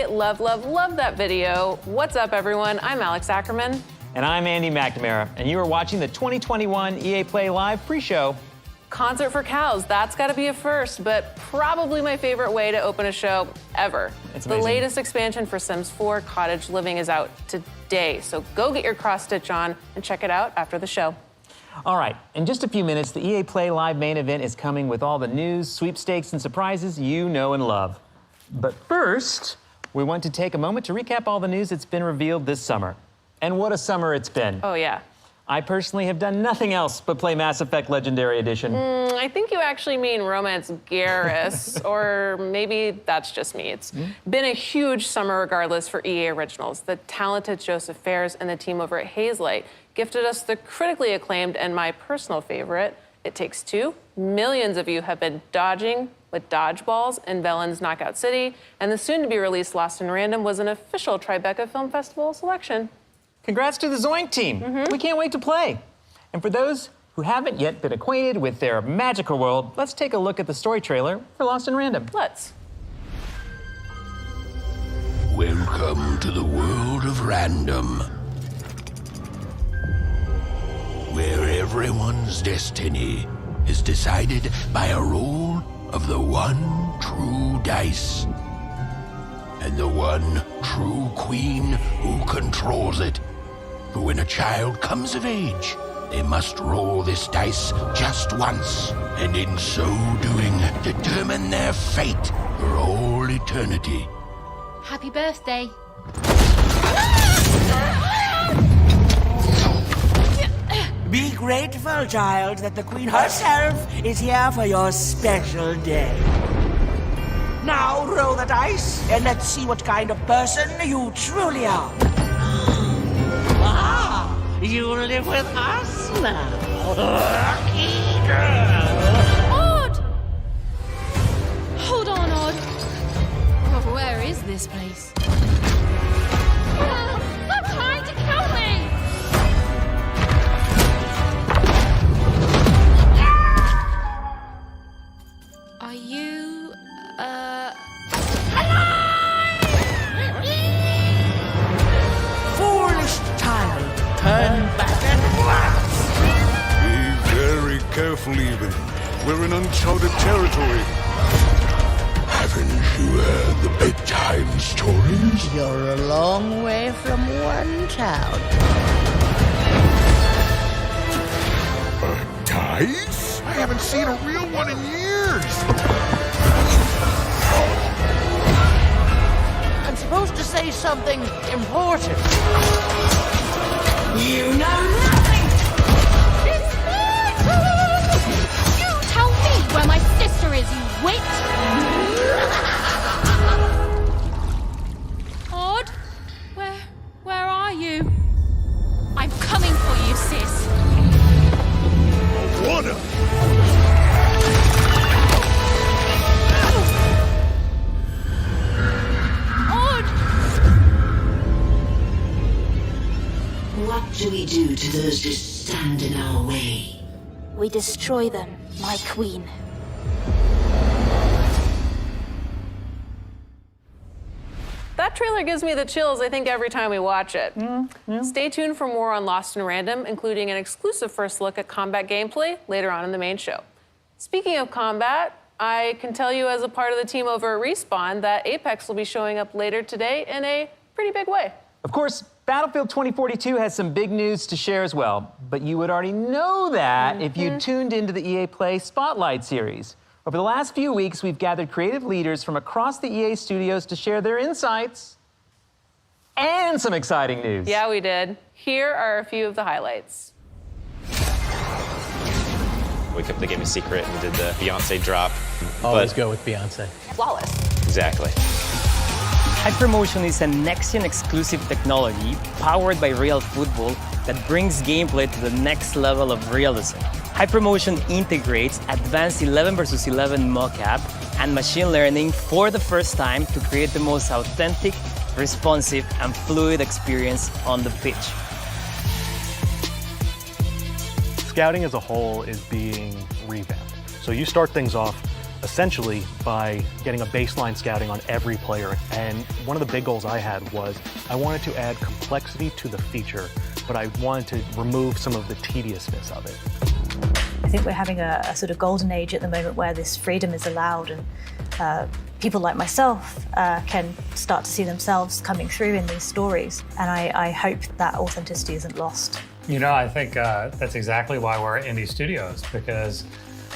Love, love, love that video. What's up, everyone? I'm Alex Ackerman. And I'm Andy McNamara, and you are watching the 2021 EA Play Live pre-show. Concert for cows, that's got to be a first, but probably my favorite way to open a show ever. It's the amazing. latest expansion for Sims 4 Cottage Living is out today, so go get your cross-stitch on and check it out after the show. All right, in just a few minutes, the EA Play Live main event is coming with all the news, sweepstakes, and surprises you know and love. But first, we want to take a moment to recap all the news that's been revealed this summer. And what a summer it's been. Oh, yeah. I personally have done nothing else but play Mass Effect Legendary Edition. I think you actually mean Romance Garrus, or maybe that's just me. It's been a huge summer regardless for EA Originals. The talented Joseph Fares and the team over at Hazelight gifted us the critically acclaimed and my personal favorite, It Takes Two. Millions of you have been dodging with dodgeballs in Velen's Knockout City, and the soon-to-be-released Lost in Random was an official Tribeca Film Festival selection. Congrats to the Zoink team. We can't wait to play. And for those who haven't yet been acquainted with their magical world, let's take a look at the story trailer for Lost in Random. Let's. Welcome to the world of random, where everyone's destiny is decided by a roll of the one true dice, and the one true queen who controls it. For when a child comes of age, they must roll this dice just once, and in so doing, determine their fate for all eternity. Happy birthday. Be grateful, child, that the Queen herself is here for your special day. Now roll the dice, and let's see what kind of person you truly are. You live with us now. Lucky girl. Odd! Hold on, Odd. Oh, where is this place? Stop trying to kill me! Are you, Foolish child, turn back at once. Be very careful, Even. We're in uncharted territory. Haven't you heard the bedtime stories? You're a long way from one town. Dice? I haven't seen a real one in years. I'm supposed to say something important. You know nothing! You tell me where my sister is, you witch! Odd? Where are you? I'm coming for you, sis. Wanna? Odd! What do we do to those who stand in our way? We destroy them, my queen. That trailer gives me the chills, I think, every time we watch it. Stay tuned for more on Lost in Random, including an exclusive first look at combat gameplay later on in the main show. Speaking of combat, I can tell you as a part of the team over at Respawn that Apex will be showing up later today in a pretty big way. Of course, Battlefield 2042 has some big news to share as well, but you would already know that if you tuned into the EA Play Spotlight series. Over the last few weeks, we've gathered creative leaders from across the EA studios to share their insights and some exciting news. Yeah, we did. Here are a few of the highlights. We kept the game a secret and did the Beyonce drop. Always go with Beyonce. Flawless. Exactly. Hypermotion is a next-gen exclusive technology powered by real football that brings gameplay to the next level of realism. Hypermotion integrates advanced 11 versus 11 mocap and machine learning for the first time to create the most authentic, responsive, and fluid experience on the pitch. Scouting as a whole is being revamped. So you start things off essentially by getting a baseline scouting on every player. And one of the big goals I had was I wanted to add complexity to the feature, but I wanted to remove some of the tediousness of it. I think we're having a sort of golden age at the moment where this freedom is allowed, and people like myself can start to see themselves coming through in these stories. And I hope that authenticity isn't lost. You know, I think that's exactly why we're in these studios, because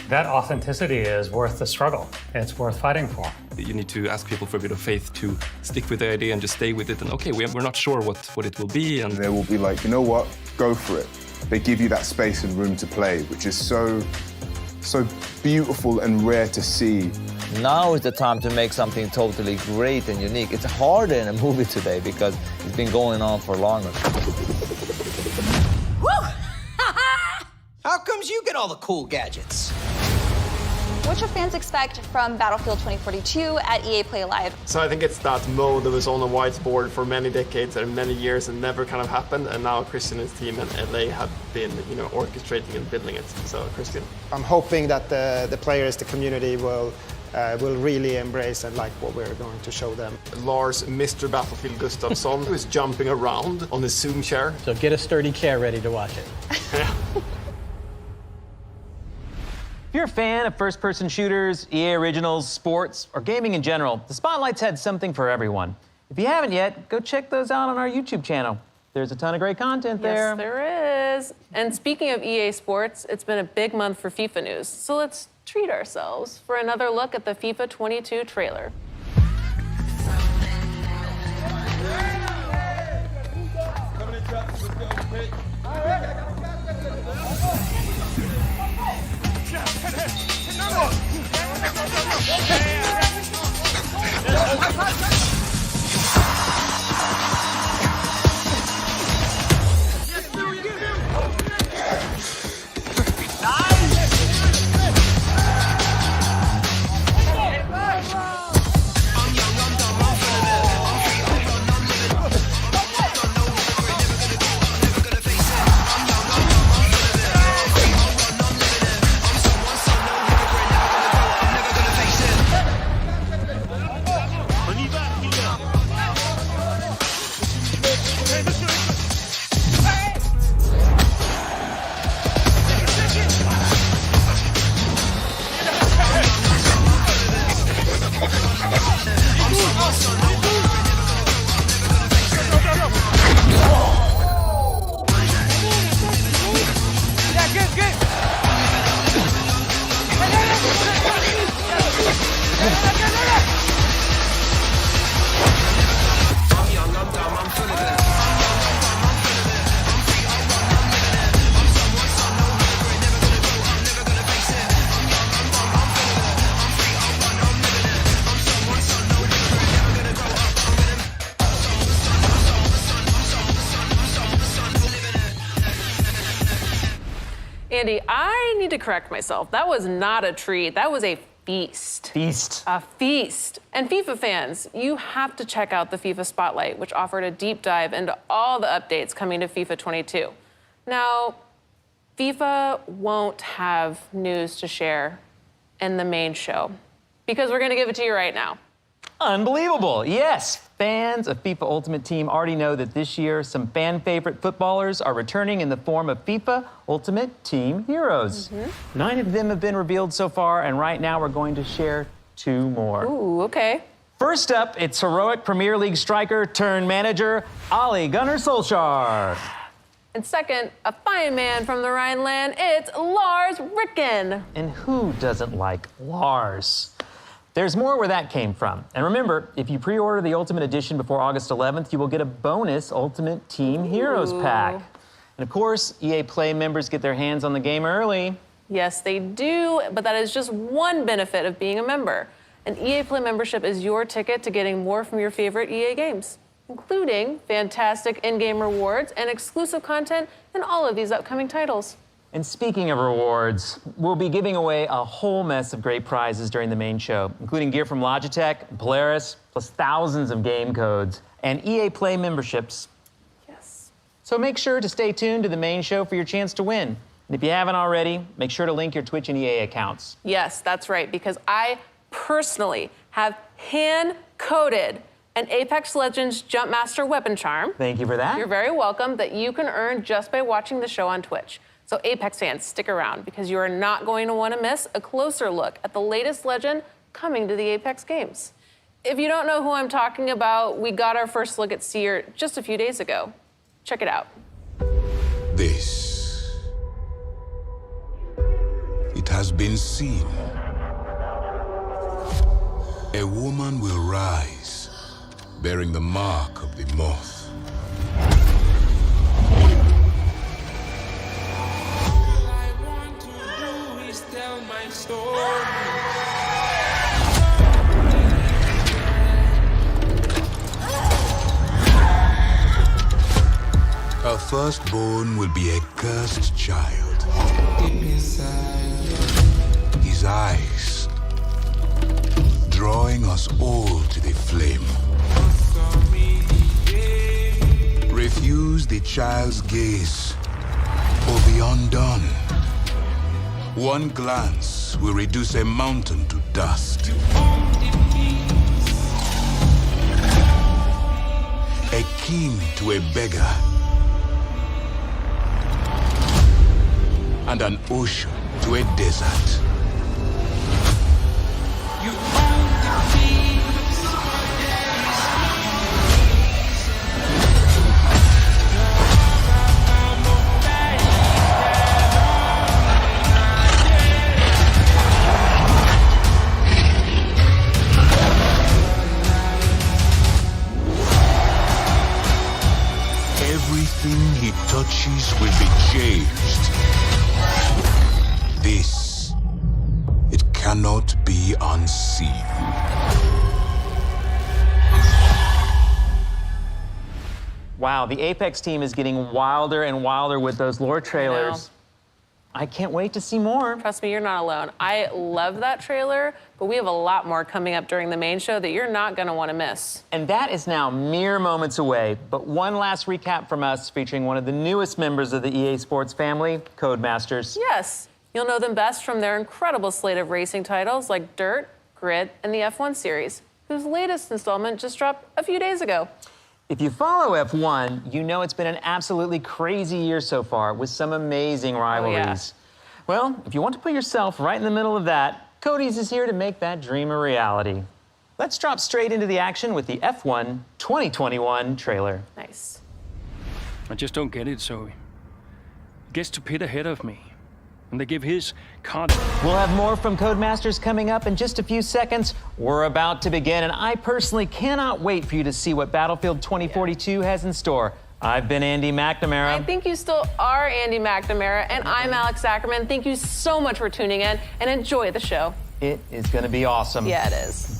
that authenticity is worth the struggle. It's worth fighting for. You need to ask people for a bit of faith to stick with the idea and just stay with it. And okay, we're not sure what it will be. And they will be like, you know what, go for it. They give you that space and room to play, which is so beautiful and rare to see. Now is the time to make something totally great and unique. It's harder in a movie today because it's been going on for longer. How comes you get all the cool gadgets? What should fans expect from Battlefield 2042 at EA Play Live? So I think it's that mode that was on a whiteboard for many decades and many years and never kind of happened, and now Christian and his team and LA have been, orchestrating and building it. So Christian. I'm hoping that the players, the community will really embrace and like what we're going to show them. Lars, Mr. Battlefield Gustafsson, who is jumping around on his Zoom chair. So get a sturdy chair ready to watch it. If you're a fan of first-person shooters, EA Originals, sports, or gaming in general, the Spotlight's had something for everyone. If you haven't yet, go check those out on our YouTube channel. There's a ton of great content there. Yes, there is. And speaking of EA Sports, it's been a big month for FIFA news. So let's treat ourselves for another look at the FIFA 22 trailer. Andy, I need to correct myself. That was not a treat. That was a feast. Feast. A feast. And FIFA fans, you have to check out the FIFA Spotlight, which offered a deep dive into all the updates coming to FIFA 22. Now, FIFA won't have news to share in the main show because we're going to give it to you right now. Unbelievable. Yes, fans of FIFA Ultimate Team already know that this year some fan favorite footballers are returning in the form of FIFA Ultimate Team Heroes. 9 of them have been revealed so far, and right now we're going to share 2 more. Ooh, okay. First up, it's heroic Premier League striker turned manager Ole Gunnar Solskjaer. And second, a fine man from the Rhineland, it's Lars Ricken. And who doesn't like Lars? There's more where that came from. And remember, if you pre-order the Ultimate Edition before August 11th, you will get a bonus Ultimate Team Heroes pack. And of course, EA Play members get their hands on the game early. Yes, they do, but that is just one benefit of being a member. An EA Play membership is your ticket to getting more from your favorite EA games, including fantastic in-game rewards and exclusive content in all of these upcoming titles. And speaking of rewards, we'll be giving away a whole mess of great prizes during the main show, including gear from Logitech and Polaris, plus thousands of game codes and EA Play memberships. Yes. So make sure to stay tuned to the main show for your chance to win. And if you haven't already, make sure to link your Twitch and EA accounts. Yes, that's right, because I personally have hand-coded an Apex Legends Jumpmaster weapon charm. Thank you for that. You're very welcome, that you can earn just by watching the show on Twitch. So Apex fans, stick around, because you are not going to want to miss a closer look at the latest legend coming to the Apex games. If you don't know who I'm talking about, we got our first look at Seer just a few days ago. Check it out. This. It has been seen. A woman will rise, bearing the mark of the moth. All I want to do is tell my story. Her firstborn will be a cursed child. His eyes drawing us all to the flame. Refuse the child's gaze or be undone. One glance will reduce a mountain to dust. A king to a beggar. And an ocean to a desert. You own the keys, Everything he touches will be changed. This, it cannot be unseen. Wow, the Apex team is getting wilder and wilder with those lore trailers. I can't wait to see more. Trust me, you're not alone. I love that trailer, but we have a lot more coming up during the main show that you're not gonna wanna miss. And that is now mere moments away. But one last recap from us featuring one of the newest members of the EA Sports family, Codemasters. Yes, you'll know them best from their incredible slate of racing titles like Dirt, Grid, and the F1 series, whose latest installment just dropped a few days ago. If you follow F1, you know it's been an absolutely crazy year so far with some amazing rivalries. Well, if you want to put yourself right in the middle of that, Cody's is here to make that dream a reality. Let's drop straight into the action with the F1 2021 trailer. Nice. I just don't get it, Zoe. He gets to pit ahead of me, and they give his card. We'll have more from Codemasters coming up in just a few seconds. We're about to begin, and I personally cannot wait for you to see what Battlefield 2042 has in store. I've been Andy McNamara. I think you still are Andy McNamara, and I'm Alex Ackerman. Thank you so much for tuning in, and enjoy the show. It is going to be awesome. Yeah, it is.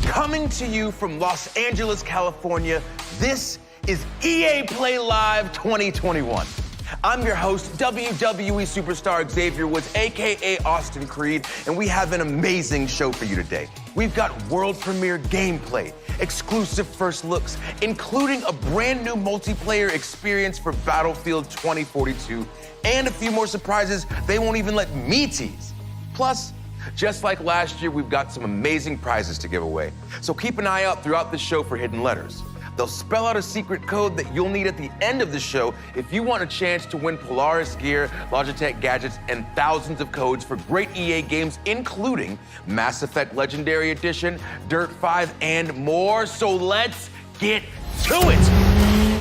Coming to you from Los Angeles, California, this is EA Play Live 2021. I'm your host, WWE superstar Xavier Woods, AKA Austin Creed, and we have an amazing show for you today. We've got world premiere gameplay, exclusive first looks, including a brand new multiplayer experience for Battlefield 2042, and a few more surprises they won't even let me tease. Plus, just like last year, we've got some amazing prizes to give away. So keep an eye out throughout the show for hidden letters. They'll spell out a secret code that you'll need at the end of the show if you want a chance to win Polaris gear, Logitech gadgets, and thousands of codes for great EA games, including Mass Effect Legendary Edition, Dirt 5, and more. So let's get to it!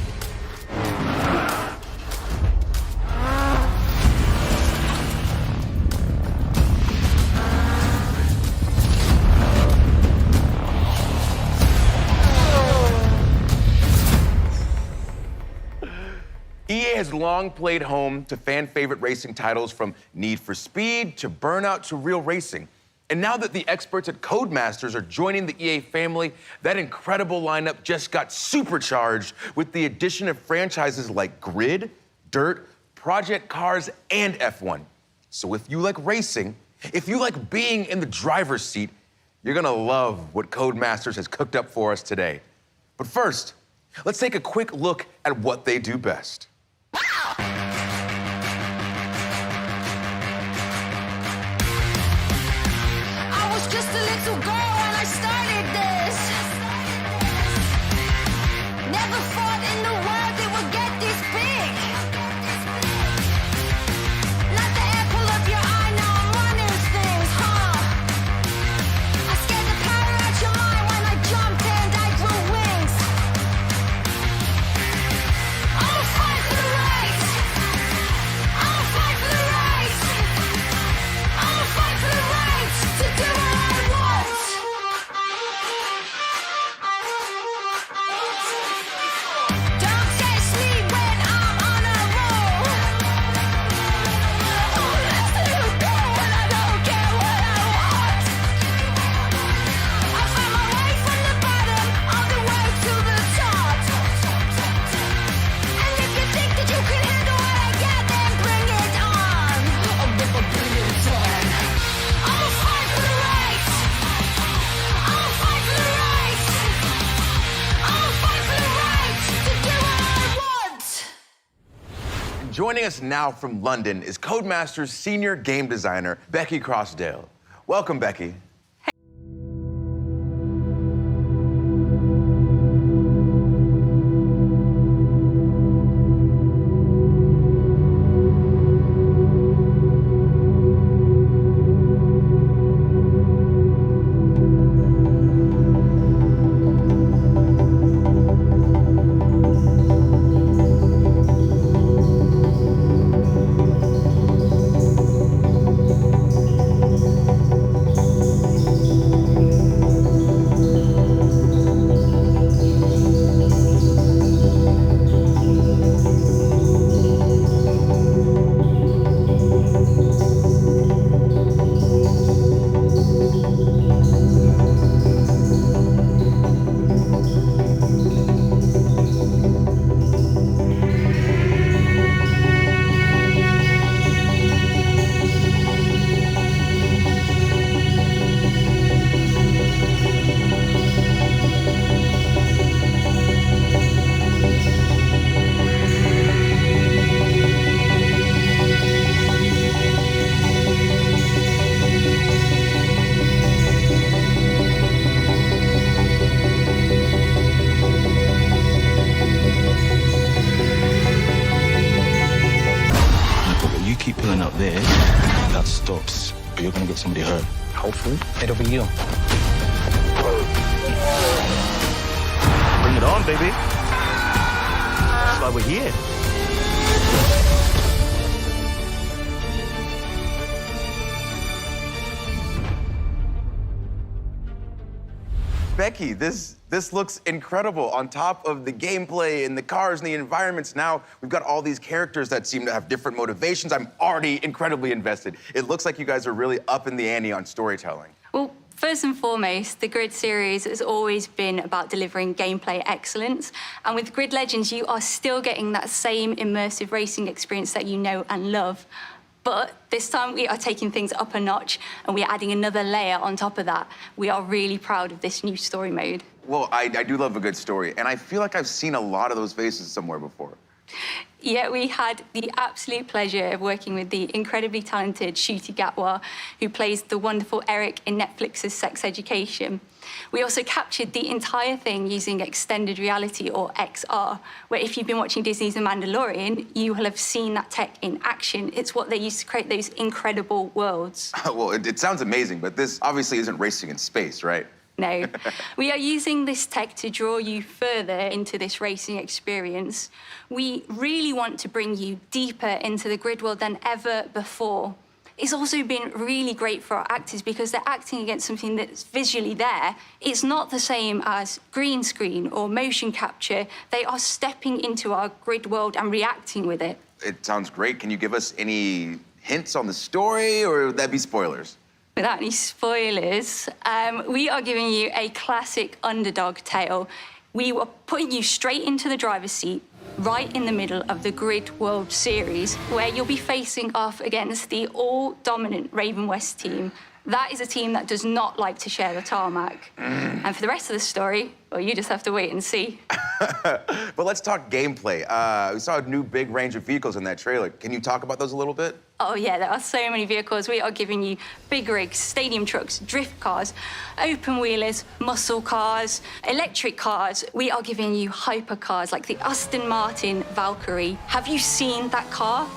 EA has long played home to fan-favorite racing titles from Need for Speed to Burnout to Real Racing. And now that the experts at Codemasters are joining the EA family, that incredible lineup just got supercharged with the addition of franchises like Grid, Dirt, Project Cars, and F1. So if you like racing, if you like being in the driver's seat, you're gonna love what Codemasters has cooked up for us today. But first, let's take a quick look at what they do best. I was just a little girl when I started this. Never thought in the world it would get this big. Not the apple of your eye, now I'm running things, huh? I scared the power out your mind when I jumped and I grew wings. I'ma fight for the race. I'ma fight for the race. I'ma fight for the right to do what I want. Don't test me when I'm on a roll. Oh, let's let it go when I don't get what I want. I found my way from the bottom all the way to the top. And if you think that you can handle what I got, then bring it on. I'm gonna bring it on. I'ma fight for the right. I'ma fight for the right. I'ma fight for the right to do what I want. And joining us now from London is Codemasters senior game designer, Becky Crossdale. Welcome, Becky. You keep pulling up there, that stops, but you're gonna get somebody hurt. Hopefully. It'll be you. Bring it on, baby. That's why we're here. Becky, this looks incredible. On top of the gameplay and the cars and the environments, now we've got all these characters that seem to have different motivations. I'm already incredibly invested. It looks like you guys are really upping the ante on storytelling. Well, first and foremost, the Grid series has always been about delivering gameplay excellence. And with Grid Legends, you are still getting that same immersive racing experience that you know and love. But this time we are taking things up a notch and we are adding another layer on top of that. We are really proud of this new story mode. Well, I do love a good story, and I feel like I've seen a lot of those faces somewhere before. Yeah, we had the absolute pleasure of working with the incredibly talented Ncuti Gatwa, who plays the wonderful Eric in Netflix's Sex Education. We also captured the entire thing using extended reality, or XR, where if you've been watching Disney's The Mandalorian, you will have seen that tech in action. It's what they used to create those incredible worlds. Well, it sounds amazing, but this obviously isn't racing in space, right? No. We are using this tech to draw you further into this racing experience. We really want to bring you deeper into the Grid world than ever before. It's also been really great for our actors because they're acting against something that's visually there. It's not the same as green screen or motion capture. They are stepping into our Grid world and reacting with it. It sounds great. Can you give us any hints on the story, or would that be spoilers? Without any spoilers, we are giving you a classic underdog tale. We are putting you straight into the driver's seat, right in the middle of the Grid World Series, where you'll be facing off against the all-dominant Raven West team. That is a team that does not like to share the tarmac. And for the rest of the story, well, you just have to wait and see. But let's talk gameplay. We saw a new big range of vehicles in that trailer. Can you talk about those a little bit? Oh yeah, there are so many vehicles. We are giving you big rigs, stadium trucks, drift cars, open wheelers, muscle cars, electric cars. We are giving you hypercars like the Aston Martin Valkyrie. Have you seen that car?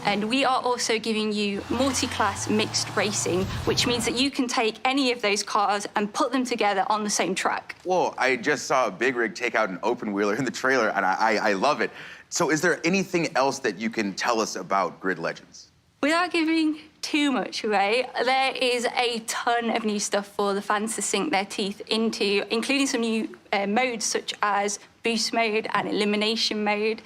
And we are also giving you multi-class mixed racing, which means that you can take any of those cars and put them together on the same track. Whoa, I just saw a big rig take out an open wheeler in the trailer, and I love it. So is there anything else that you can tell us about Grid Legends? Without giving too much away, there is a ton of new stuff for the fans to sink their teeth into, including some new modes such as boost mode and elimination mode.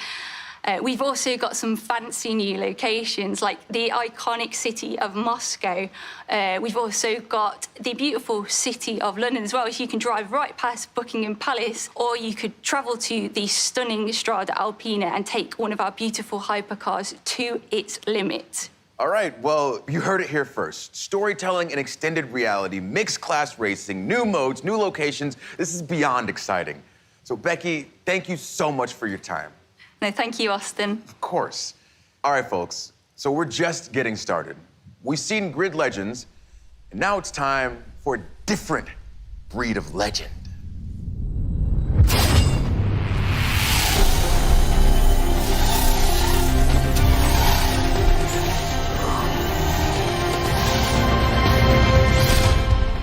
We've also got some fancy new locations like the iconic city of Moscow. We've also got the beautiful city of London as well, so you can drive right past Buckingham Palace, or you could travel to the stunning Strada Alpina and take one of our beautiful hypercars to its limit. All right, well, you heard it here first. Storytelling and extended reality, mixed class racing, new modes, new locations. This is beyond exciting. So Becky, thank you so much for your time. No, thank you, Austin. Of course. All right, folks, so we're just getting started. We've seen Grid Legends, and now it's time for a different breed of legend.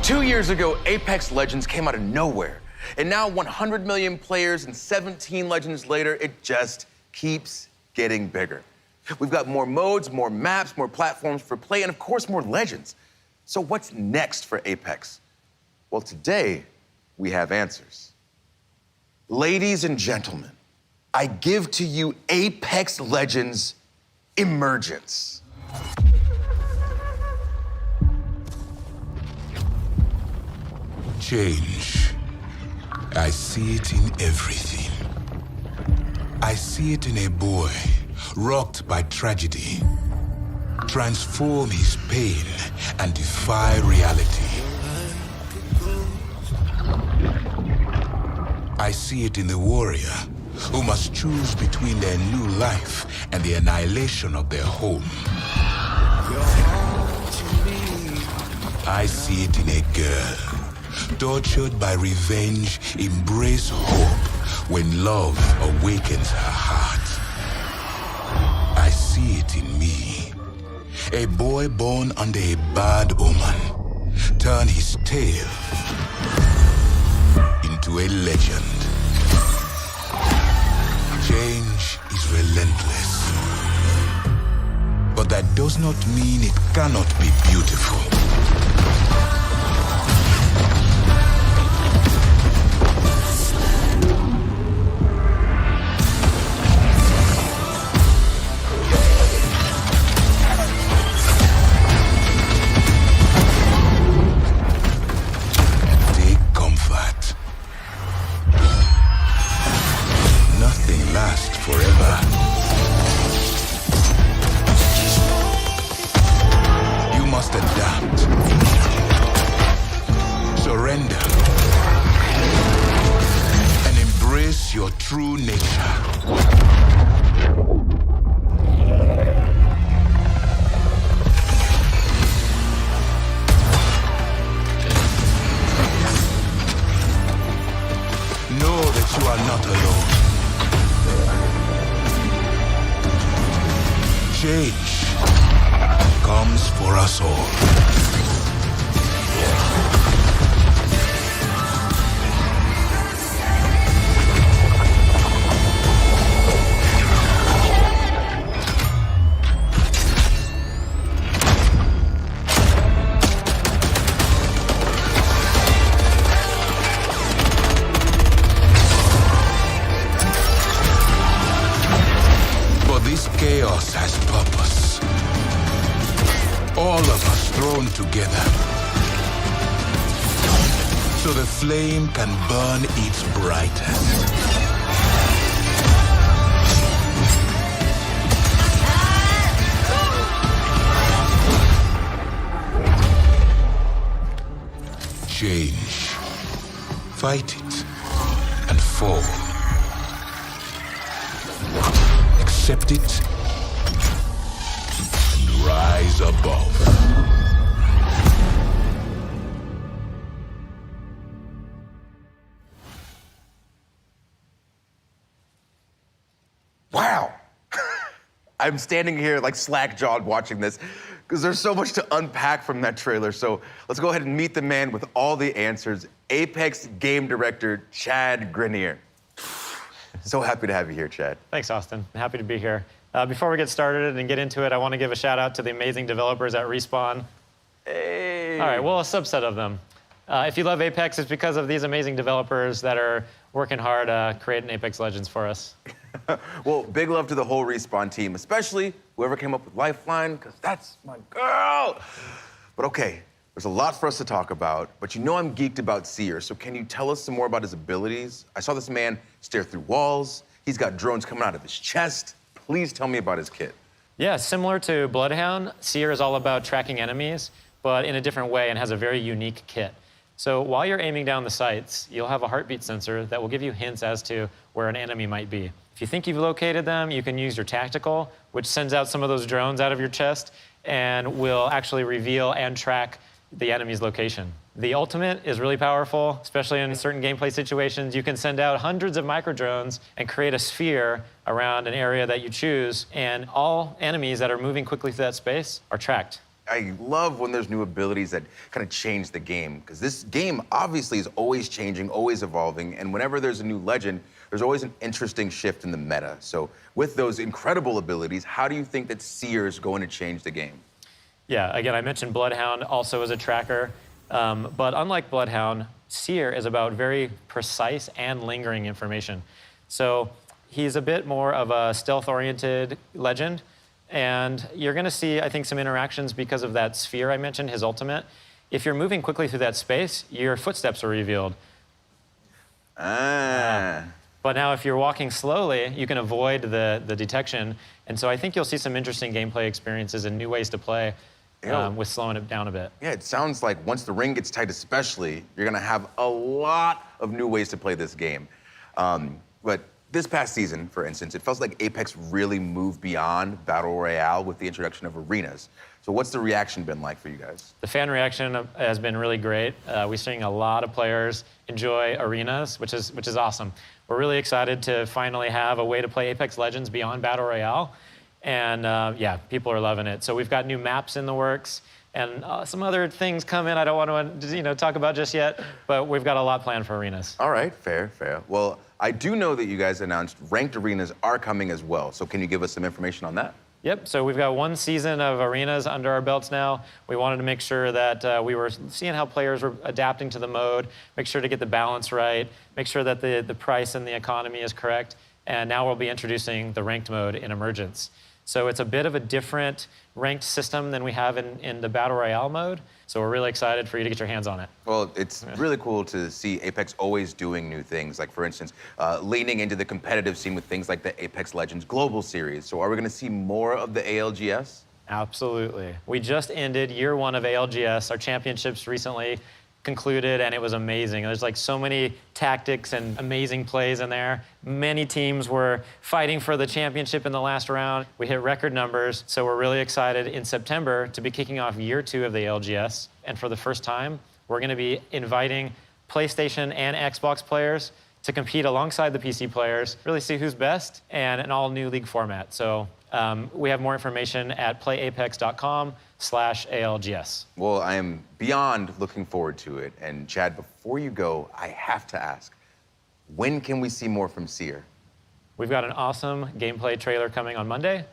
Two years ago, Apex Legends came out of nowhere. And now 100 million players and 17 Legends later, it just keeps getting bigger. We've got more modes, more maps, more platforms for play, and of course, more Legends. So what's next for Apex? Well, today, we have answers. Ladies and gentlemen, I give to you Apex Legends Emergence. Change. I see it in everything. I see it in a boy rocked by tragedy. Transform his pain and defy reality. I see it in the warrior who must choose between their new life and the annihilation of their home. I see it in a girl tortured by revenge, embrace hope when love awakens her heart. I see it in me. A boy born under a bad omen, turn his tale into a legend. Change is relentless, but that does not mean it cannot be beautiful. Your true nature. Know that you are not alone. Change comes for us all. Chaos has purpose. All of us thrown together so the flame can burn its brightest. Change. Fight it and fall. Accept it and rise above. Wow. I'm standing here like slack-jawed watching this because there's so much to unpack from that trailer. So let's go ahead and meet the man with all the answers, Apex game director, Chad Grenier. So happy to have you here, Chad. Thanks, Austin. Happy to be here. Before we get started and get into it, I want to give a shout out to the amazing developers at Respawn. Hey. All right, well, a subset of them. If you love Apex, it's because of these amazing developers that are working hard creating Apex Legends for us. Well, big love to the whole Respawn team, especially whoever came up with Lifeline, because that's my girl. But okay, there's a lot for us to talk about, but you know I'm geeked about Seer, so can you tell us some more about his abilities? I saw this man stare through walls. He's got drones coming out of his chest. Please tell me about his kit. Yeah, similar to Bloodhound, Seer is all about tracking enemies, but in a different way and has a very unique kit. So while you're aiming down the sights, you'll have a heartbeat sensor that will give you hints as to where an enemy might be. If you think you've located them, you can use your tactical, which sends out some of those drones out of your chest and will actually reveal and track the enemy's location. The ultimate is really powerful, especially in certain gameplay situations. You can send out hundreds of micro drones and create a sphere around an area that you choose, and all enemies that are moving quickly through that space are tracked. I love when there's new abilities that kind of change the game, because this game obviously is always changing, always evolving, and whenever there's a new legend, there's always an interesting shift in the meta. So with those incredible abilities, how do you think that Seer is going to change the game? Yeah, again, I mentioned Bloodhound also as a tracker, but unlike Bloodhound, Seer is about very precise and lingering information. So he's a bit more of a stealth-oriented legend, and you're gonna see, I think, some interactions because of that sphere I mentioned, his ultimate. If you're moving quickly through that space, your footsteps are revealed. But now if you're walking slowly, you can avoid the detection. And so I think you'll see some interesting gameplay experiences and new ways to play with slowing it down a bit. Yeah, it sounds like once the ring gets tight especially, you're gonna have a lot of new ways to play this game. But this past season, for instance, it felt like Apex really moved beyond Battle Royale with the introduction of arenas. So what's the reaction been like for you guys? The fan reaction has been really great. We're seeing a lot of players enjoy arenas, which is awesome. We're really excited to finally have a way to play Apex Legends beyond Battle Royale. And yeah, people are loving it. So we've got new maps in the works and some other things coming I don't want to talk about just yet, but we've got a lot planned for arenas. All right, fair. Well, I do know that you guys announced ranked arenas are coming as well. So can you give us some information on that? Yep, so we've got one season of arenas under our belts now. We wanted to make sure that we were seeing how players were adapting to the mode, make sure to get the balance right, make sure that the price and the economy is correct. And now we'll be introducing the ranked mode in Emergence. So it's a bit of a different ranked system than we have in the Battle Royale mode. So we're really excited for you to get your hands on it. Well, it's really cool to see Apex always doing new things. Like, for instance, leaning into the competitive scene with things like the Apex Legends Global Series. So are we going to see more of the ALGS? Absolutely. We just ended year one of ALGS. Our championships recently concluded, and it was amazing. There's like so many tactics and amazing plays in there. Many teams were fighting for the championship in the last round. We hit record numbers, so we're really excited in September to be kicking off year two of the ALGS. And for the first time, we're gonna be inviting PlayStation and Xbox players to compete alongside the PC players, really see who's best, and an all new league format. So we have more information at playapex.com/ALGS. Well, I am beyond looking forward to it. And Chad, before you go, I have to ask, when can we see more from Seer? We've got an awesome gameplay trailer coming on Monday,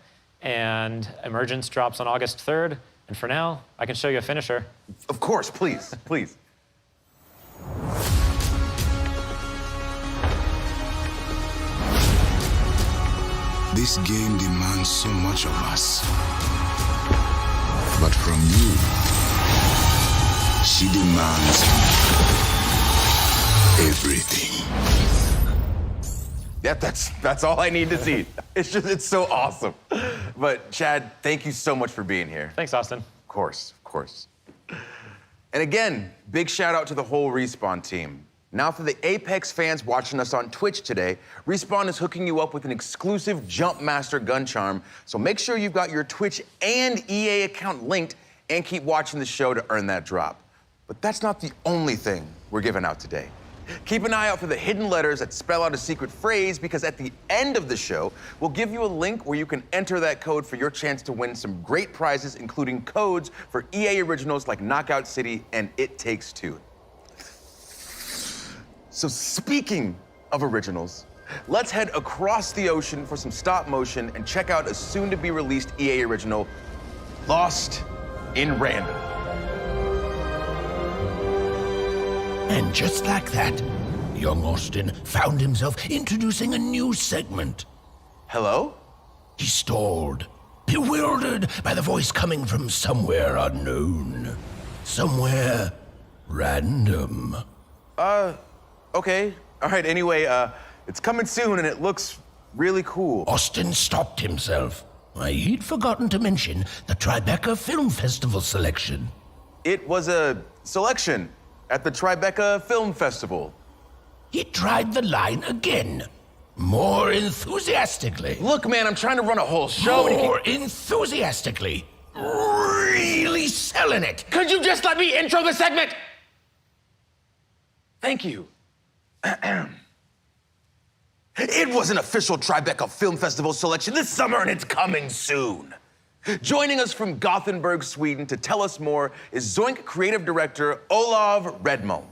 and Emergence drops on August 3rd. And for now, I can show you a finisher. Of course, please, please. This game demands so much of us. But from you, She demands everything. Yeah, that's all I need to see. It's so awesome. But Chad, thank you so much for being here. Thanks, Austin. Of course. And again, big shout out to the whole Respawn team. Now for the Apex fans watching us on Twitch today, Respawn is hooking you up with an exclusive Jumpmaster gun charm, so make sure you've got your Twitch and EA account linked and keep watching the show to earn that drop. But that's not the only thing we're giving out today. Keep an eye out for the hidden letters that spell out a secret phrase, because at the end of the show, we'll give you a link where you can enter that code for your chance to win some great prizes, including codes for EA originals like Knockout City and It Takes Two. So speaking of originals, let's head across the ocean for some stop motion and check out a soon-to-be-released EA original, Lost in Random. And just like that, young Austin found himself introducing a new segment. Hello? He stalled, bewildered by the voice coming from somewhere unknown. Somewhere random. Okay. All right, anyway, it's coming soon and it looks really cool. Austin stopped himself. He'd forgotten to mention the Tribeca Film Festival selection. It was a selection at the Tribeca Film Festival. He tried the line again, more enthusiastically. Look, man, I'm trying to run a whole show. More enthusiastically. Really selling it. Could you just let me intro the segment? Thank you. It was an official Tribeca Film Festival selection this summer, and it's coming soon. Joining us from Gothenburg, Sweden to tell us more is Zoink creative director Olav Redmo.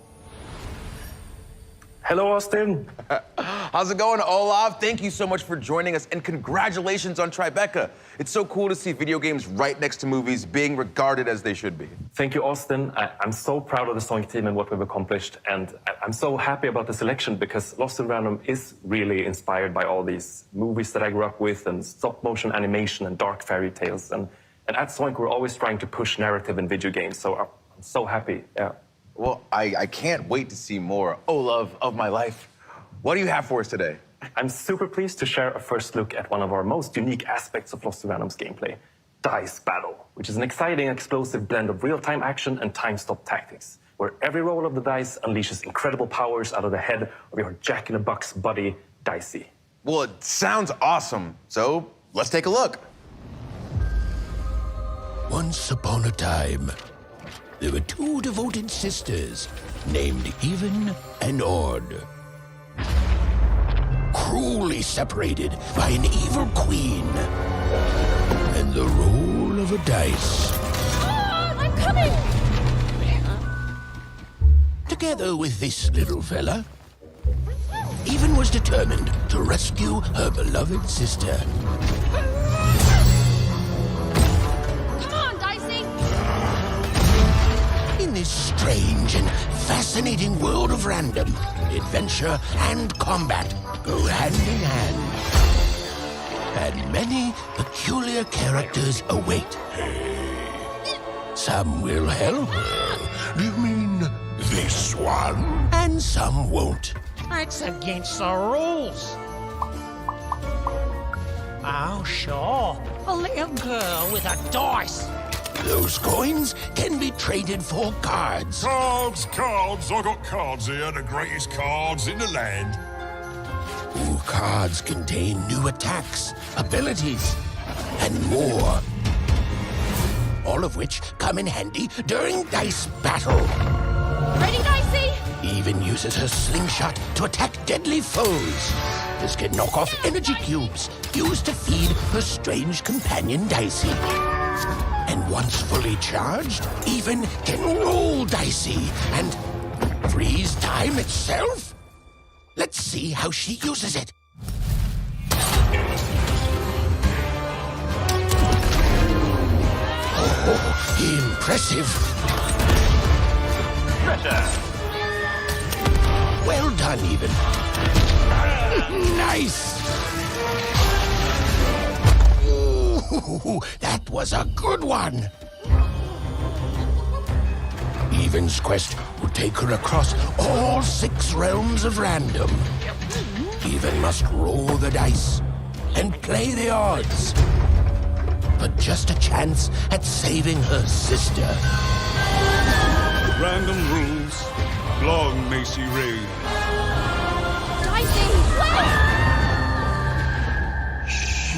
Hello, Austin. How's it going, Olav? Thank you so much for joining us, and congratulations on Tribeca. It's so cool to see video games right next to movies being regarded as they should be. Thank you, Austin. I'm so proud of the Zoink team and what we've accomplished, and I'm so happy about the selection because Lost in Random is really inspired by all these movies that I grew up with and stop-motion animation and dark fairy tales. And at Zoink, we're always trying to push narrative in video games, so I'm so happy, yeah. Well, I can't wait to see more. Olav of my life. What do you have for us today? I'm super pleased to share a first look at one of our most unique aspects of Lost in Random's gameplay, Dice Battle, which is an exciting, explosive blend of real-time action and time-stop tactics, where every roll of the dice unleashes incredible powers out of the head of your Jack-in-a-Box buddy, Dicey. Well, it sounds awesome, so let's take a look. Once upon a time, there were two devoted sisters named Even and Odd. Cruelly separated by an evil queen and the roll of a dice. I'm coming! Together with this little fella, Even was determined to rescue her beloved sister. Come on, Dicey! In this strange and fascinating world of random, adventure and combat go hand in hand. And many peculiar characters await. Some will help her. Do you mean this one? And some won't. That's against the rules. Oh, sure. A little girl with a dice. Those coins can be traded for cards. Cards, cards. I got cards here, the greatest cards in the land. Ooh, cards contain new attacks, abilities, and more. All of which come in handy during Dice Battle. Ready, Dicey? Even uses her slingshot to attack deadly foes. This can knock off energy cubes used to feed her strange companion Dicey. And once fully charged, Even can roll Dicey and freeze time itself. Let's see how she uses it. Oh, impressive. Well done, Even. Nice. Ooh, that was a good one. Raven's quest will take her across all 6 realms of random. Even must roll the dice and play the odds. But just a chance at saving her sister. Random rules. Long may she reign. Dicey,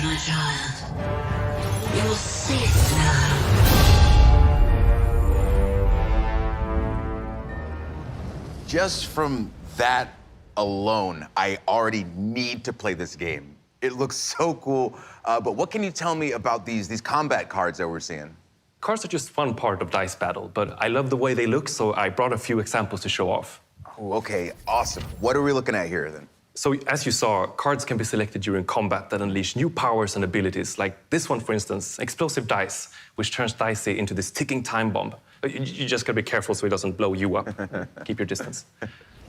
my child, you will see it now. Just from that alone, I already need to play this game. It looks so cool. But what can you tell me about these combat cards that we're seeing? Cards are just one part of Dice Battle, but I love the way they look, so I brought a few examples to show off. Oh, okay, awesome. What are we looking at here, then? So, as you saw, cards can be selected during combat that unleash new powers and abilities, like this one, for instance, Explosive Dice, which turns Dicey into this ticking time bomb. You just gotta be careful so it doesn't blow you up. Keep your distance.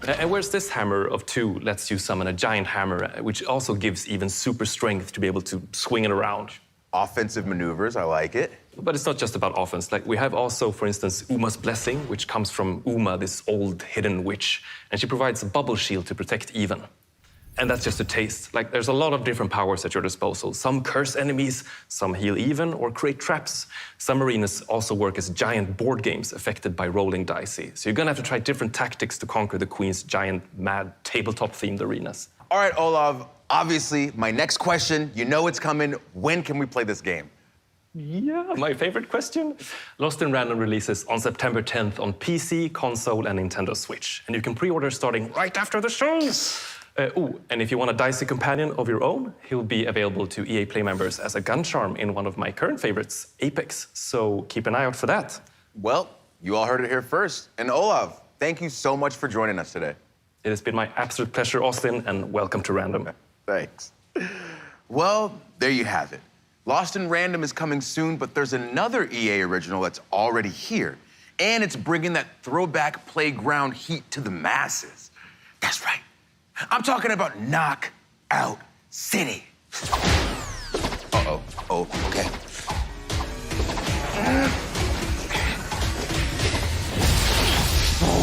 And whereas this hammer of 2 lets you summon a giant hammer, which also gives even super strength to be able to swing it around. Offensive maneuvers, I like it. But it's not just about offense. Like, we have also, for instance, Uma's Blessing, which comes from Uma, this old hidden witch, and she provides a bubble shield to protect even. And that's just a taste. Like, there's a lot of different powers at your disposal. Some curse enemies, some heal even, or create traps. Some arenas also work as giant board games affected by rolling dicey. So you're gonna have to try different tactics to conquer the Queen's giant, mad, tabletop-themed arenas. All right, Olav, obviously, my next question, you know it's coming. When can we play this game? Yeah, my favorite question. Lost in Random releases on September 10th on PC, console, and Nintendo Switch. And you can pre-order starting right after the show. And if you want a dicey companion of your own, he'll be available to EA Play members as a gun charm in one of my current favorites, Apex. So keep an eye out for that. Well, you all heard it here first. And Olav, thank you so much for joining us today. It has been my absolute pleasure, Austin, and welcome to Random. Thanks. Well, there you have it. Lost in Random is coming soon, but there's another EA original that's already here. And it's bringing that throwback playground heat to the masses. That's right. I'm talking about Knockout City. Uh-oh. Oh, okay.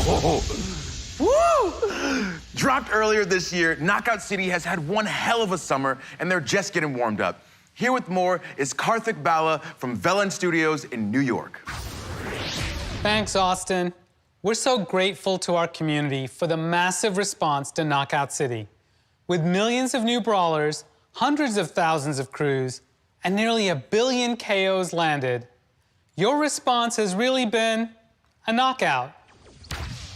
Oh. Woo! Dropped earlier this year, Knockout City has had one hell of a summer, and they're just getting warmed up. Here with more is Karthik Bala from Velan Studios in New York. Thanks, Austin. We're so grateful to our community for the massive response to Knockout City. With millions of new brawlers, hundreds of thousands of crews, and nearly 1 billion KOs landed, your response has really been a knockout.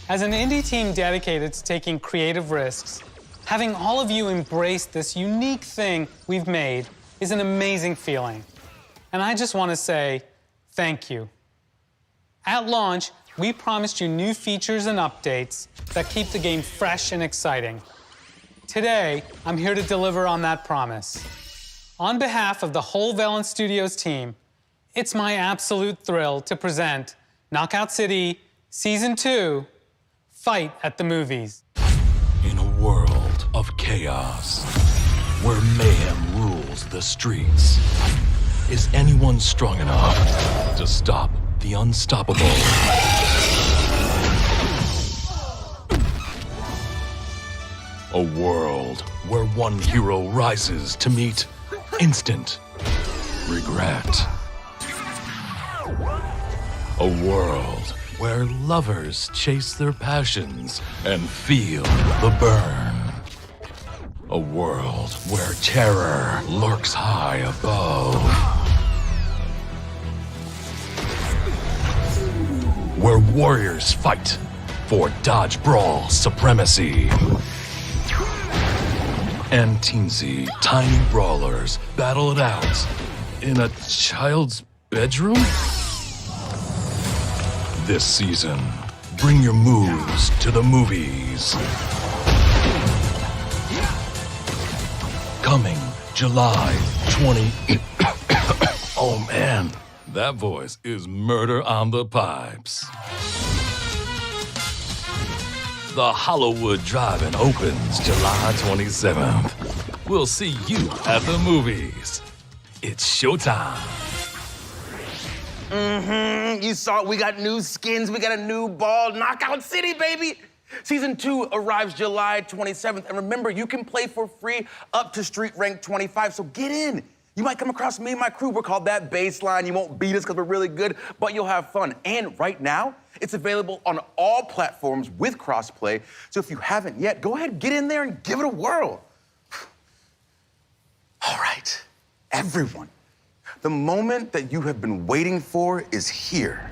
As an indie team dedicated to taking creative risks, having all of you embrace this unique thing we've made is an amazing feeling. And I just want to say thank you. At launch, we promised you new features and updates that keep the game fresh and exciting. Today, I'm here to deliver on that promise. On behalf of the whole Velan Studios team, it's my absolute thrill to present Knockout City Season 2, Fight at the Movies. In a world of chaos, where mayhem rules the streets, is anyone strong enough to stop the unstoppable? A world where one hero rises to meet instant regret. A world where lovers chase their passions and feel the burn. A world where terror lurks high above. Where warriors fight for dodge brawl supremacy. And teensy, tiny brawlers battle it out in a child's bedroom? This season, bring your moves to the movies. Coming July 20... Oh man, that voice is murder on the pipes. The Hollywood Drive-In opens July 27th. We'll see you at the movies. It's showtime. You saw it. We got new skins. We got a new ball. Knockout City, baby. Season 2 arrives July 27th. And remember, you can play for free up to street rank 25, so get in. You might come across me and my crew. We're called That Baseline. You won't beat us because we're really good, but you'll have fun. And right now, it's available on all platforms with crossplay. So if you haven't yet, go ahead, get in there and give it a whirl. All right, everyone. The moment that you have been waiting for is here.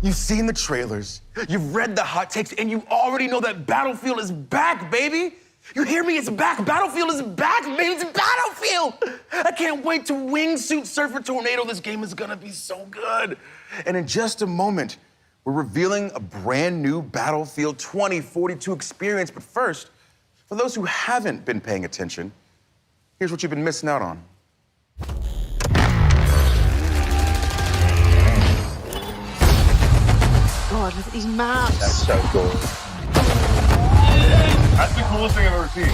You've seen the trailers, you've read the hot takes, and you already know that Battlefield is back, baby. You hear me? It's back. Battlefield is back, baby. It's Battlefield. I can't wait to wingsuit surf a tornado. This game is gonna be so good. And in just a moment, we're revealing a brand new Battlefield 2042 experience. But first, for those who haven't been paying attention, here's what you've been missing out on. God, look at these maps. That's so cool. That's the coolest thing I've ever seen.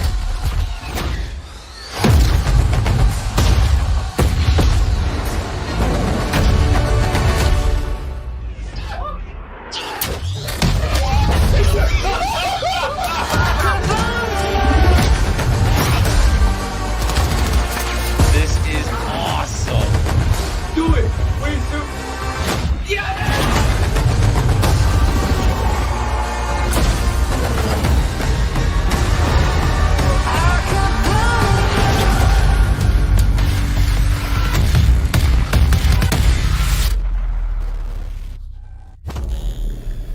This is awesome. Do it! Wait, do Yeah!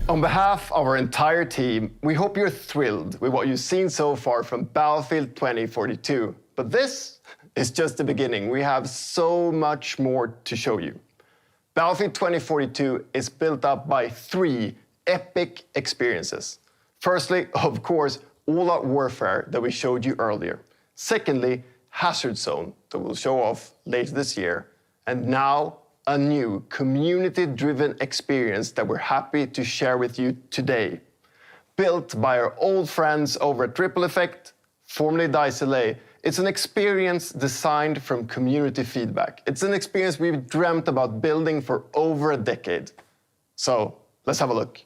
On behalf of our entire team, we hope you're thrilled with what you've seen so far from Battlefield 2042. But this is just the beginning. We have so much more to show you. Battlefield 2042 is built up by 3 epic experiences. Firstly, of course, all-out warfare that we showed you earlier. Secondly, Hazard Zone that we'll show off later this year. And now, a new community-driven experience that we're happy to share with you today. Built by our old friends over at Triple Effect, formerly DICE LA, it's an experience designed from community feedback. It's an experience we've dreamt about building for over a decade. So, let's have a look.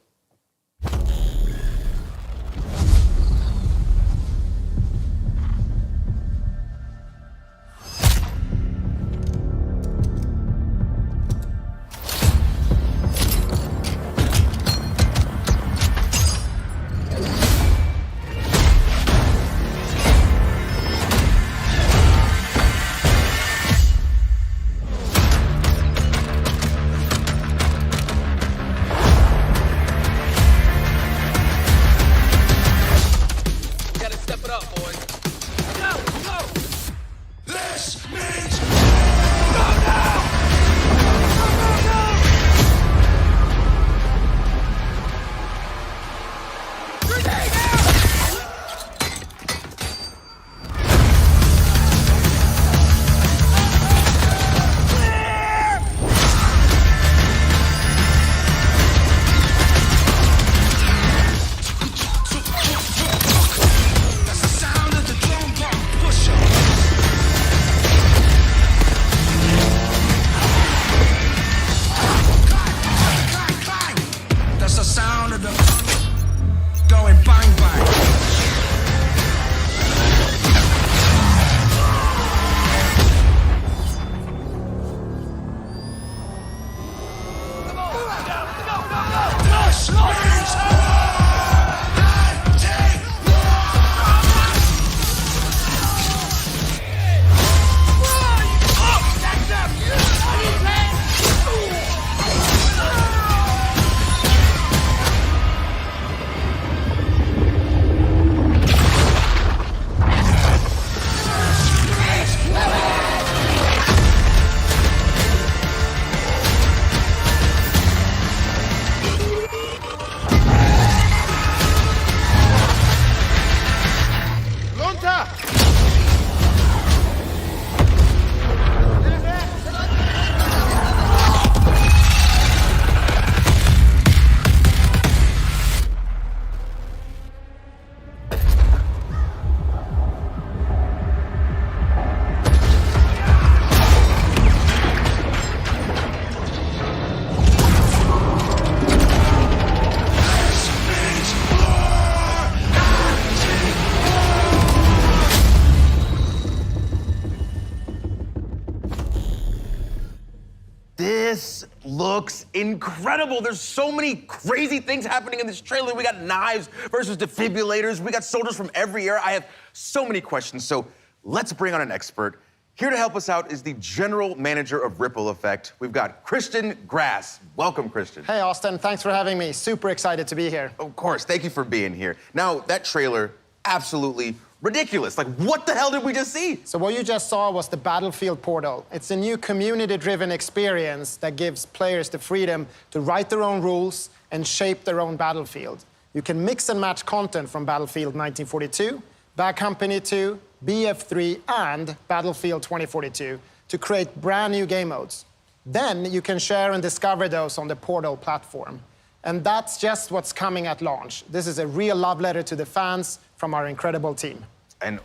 incredible. There's so many crazy things happening in this trailer. We got knives versus defibrillators. We got soldiers from every era. I have so many questions, so let's bring on an expert. Here to help us out is the general manager of Ripple Effect. We've got Christian Grass. Welcome, Christian. Hey, Austin. Thanks for having me. Super excited to be here. Of course. Thank you for being here. Now, that trailer, absolutely ridiculous. Like, what the hell did we just see? So what you just saw was the Battlefield Portal. It's a new community-driven experience that gives players the freedom to write their own rules and shape their own battlefield. You can mix and match content from Battlefield 1942, Bad Company 2, BF3, and Battlefield 2042 to create brand new game modes. Then you can share and discover those on the Portal platform. And that's just what's coming at launch. This is a real love letter to the fans from our incredible team. And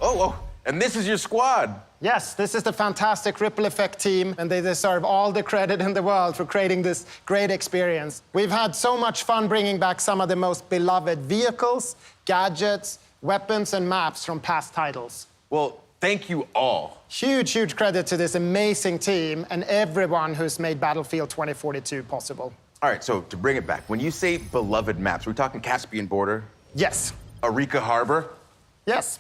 and this is your squad. Yes, this is the fantastic Ripple Effect team, and they deserve all the credit in the world for creating this great experience. We've had so much fun bringing back some of the most beloved vehicles, gadgets, weapons, and maps from past titles. Well, thank you all. Huge, huge credit to this amazing team and everyone who's made Battlefield 2042 possible. All right, so to bring it back, when you say beloved maps, we're talking Caspian Border? Yes. Arica Harbor? Yes.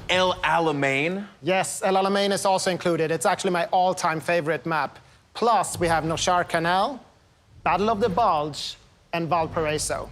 El Alamein? Yes, El Alamein is also included. It's actually my all-time favorite map. Plus, we have Noshar Canal, Battle of the Bulge, and Valparaiso.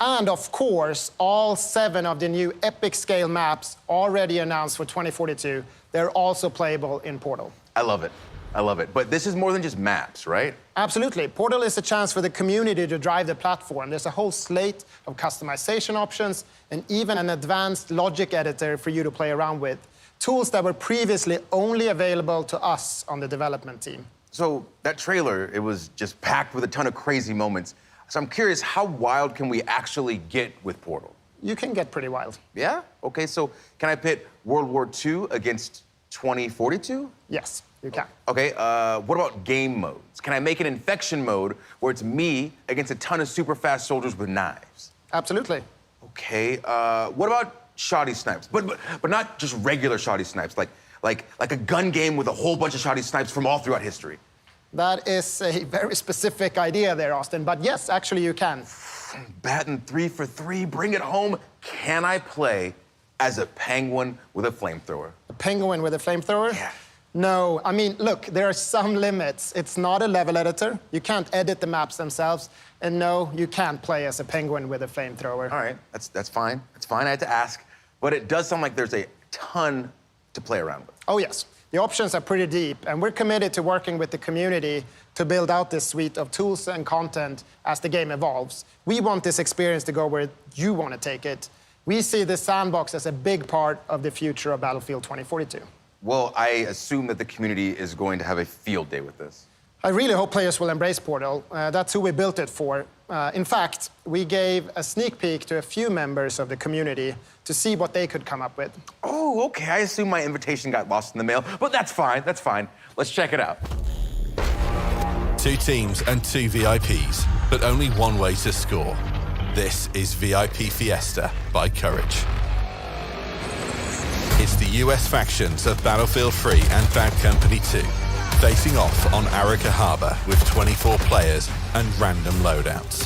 And of course, all 7 of the new epic scale maps already announced for 2042, they're also playable in Portal. I love it. I love it. But this is more than just maps, right? Absolutely. Portal is a chance for the community to drive the platform. There's a whole slate of customization options and even an advanced logic editor for you to play around with. Tools that were previously only available to us on the development team. So that trailer, it was just packed with a ton of crazy moments. So I'm curious, how wild can we actually get with Portal? You can get pretty wild. Yeah? Okay, so can I pit World War II against 2042? Yes, you can. Okay, what about game modes? Can I make an infection mode where it's me against a ton of super fast soldiers with knives? Absolutely. Okay, what about shoddy snipes? But not just regular shoddy snipes, like a gun game with a whole bunch of shoddy snipes from all throughout history. That is a very specific idea there, Austin, but yes, actually you can. Batting 3 for 3, bring it home. Can I play as a penguin with a flamethrower? A penguin with a flamethrower? Yeah. No, I mean, look, there are some limits. It's not a level editor. You can't edit the maps themselves. And no, you can't play as a penguin with a flamethrower. All right, that's fine. That's fine, I had to ask. But it does sound like there's a ton to play around with. Oh, yes. The options are pretty deep, and we're committed to working with the community to build out this suite of tools and content as the game evolves. We want this experience to go where you want to take it. We see this sandbox as a big part of the future of Battlefield 2042. Well, I assume that the community is going to have a field day with this. I really hope players will embrace Portal. That's who we built it for. In fact, we gave a sneak peek to a few members of the community to see what they could come up with. Oh, okay. I assume my invitation got lost in the mail, but that's fine. That's fine. Let's check it out. 2 teams and 2 VIPs, but only one way to score. This is VIP Fiesta by Courage. It's the US factions of Battlefield 3 and Bad Company 2, facing off on Arica Harbor with 24 players and random loadouts.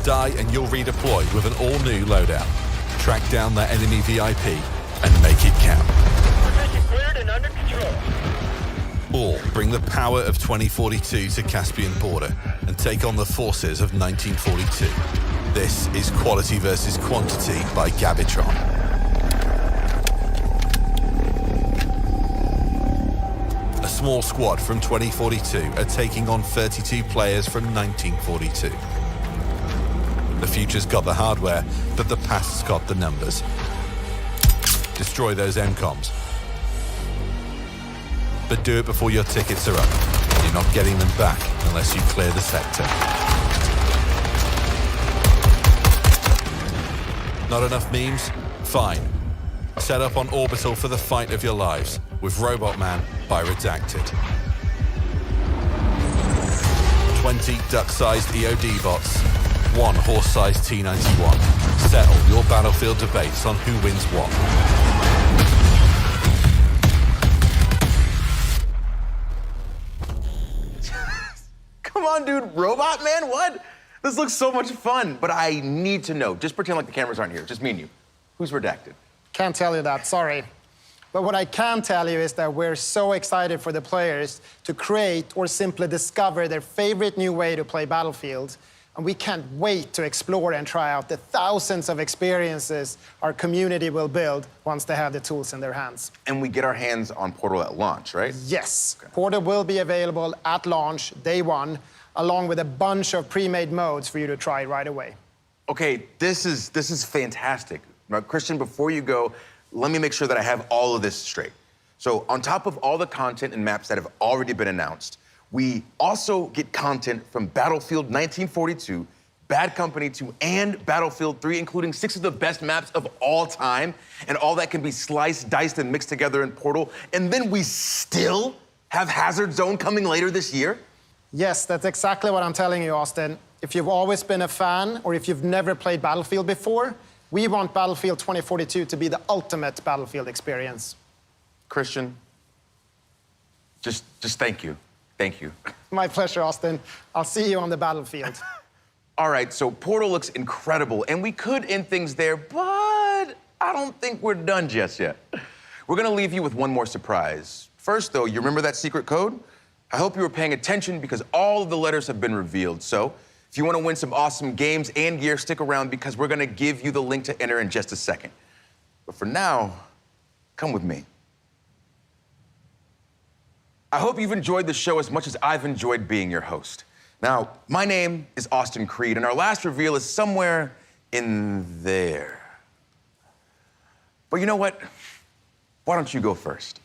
Die and you'll redeploy with an all-new loadout. Track down that enemy VIP and make it count. Position cleared and under control. All bring the power of 2042 to Caspian Border and take on the forces of 1942. This is Quality versus Quantity by Gabitron. A small squad from 2042 are taking on 32 players from 1942. The future's got the hardware, but the past's got the numbers. Destroy those MCOMs. But do it before your tickets are up. You're not getting them back unless you clear the sector. Not enough memes? Fine. Set up on Orbital for the fight of your lives with Robot Man by Redacted. 20 duck-sized EOD bots, 1 horse-sized T-91. Settle your Battlefield debates on who wins what. Come on, dude. Robot Man, what? This looks so much fun, but I need to know. Just pretend like the cameras aren't here. Just me and you. Who's redacted? Can't tell you that, sorry. But what I can tell you is that we're so excited for the players to create or simply discover their favorite new way to play Battlefield. And we can't wait to explore and try out the thousands of experiences our community will build once they have the tools in their hands. And we get our hands on Portal at launch, right? Yes. Okay. Portal will be available at launch, day one, along with a bunch of pre-made modes for you to try right away. Okay, this is fantastic. Now, Christian, before you go, let me make sure that I have all of this straight. So on top of all the content and maps that have already been announced, we also get content from Battlefield 1942, Bad Company 2, and Battlefield 3, including 6 of the best maps of all time. And all that can be sliced, diced, and mixed together in Portal. And then we still have Hazard Zone coming later this year? Yes, that's exactly what I'm telling you, Austin. If you've always been a fan, or if you've never played Battlefield before, we want Battlefield 2042 to be the ultimate Battlefield experience. Christian, just thank you. Thank you. My pleasure, Austin. I'll see you on the battlefield. All right, so Portal looks incredible, and we could end things there, but I don't think we're done just yet. We're gonna leave you with one more surprise. First, though, you remember that secret code? I hope you were paying attention because all of the letters have been revealed. So if you want to win some awesome games and gear, stick around because we're going to give you the link to enter in just a second. But for now, come with me. I hope you've enjoyed the show as much as I've enjoyed being your host. Now, my name is Austin Creed, and our last reveal is somewhere in there. But you know what? Why don't you go first?